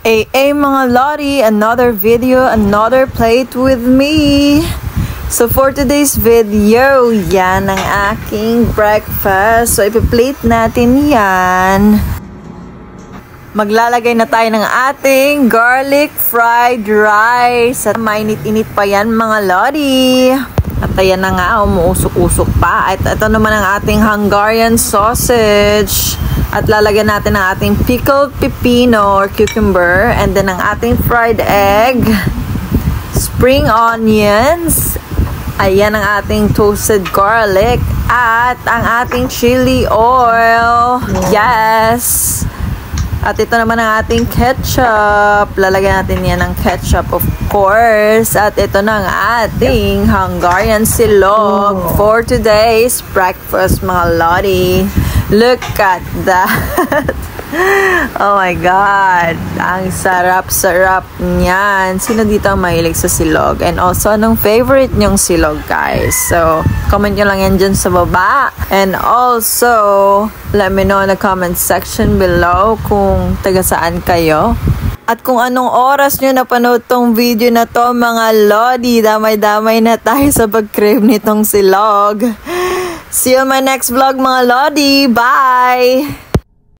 Mga Lodi, another video, another plate with me. So for today's video, yan ang aking breakfast. So ipi-plate natin yan. Maglalagay na tayo ng ating garlic fried rice. At mainit-init pa yan mga Lodi. At ayan na nga, umuusok-usok pa. At ito naman ang ating Hungarian sausage. At lalagyan natin ang ating pickled pepino or cucumber. And then ang ating fried egg. Spring onions. Ayan ang ating toasted garlic. At ang ating chili oil. Yes! At ito naman ang ating ketchup. Lalagyan natin yan ng ketchup of course. At ito na ang ating Hungarian silog for today's breakfast mga Lodi. Look at that. Oh my God. Ang sarap-sarap niyan. Sino dito ang mahilig sa silog? And also, anong favorite nyong silog, guys? So, comment nyo lang yan dyan sa baba. And also, let me know in the comment section below kung taga saan kayo. At kung anong oras nyo napanood tong video na to, mga Lodi, damay-damay na tayo sa pag-crave nitong silog. See you on my next vlog, mga Lodi. Bye!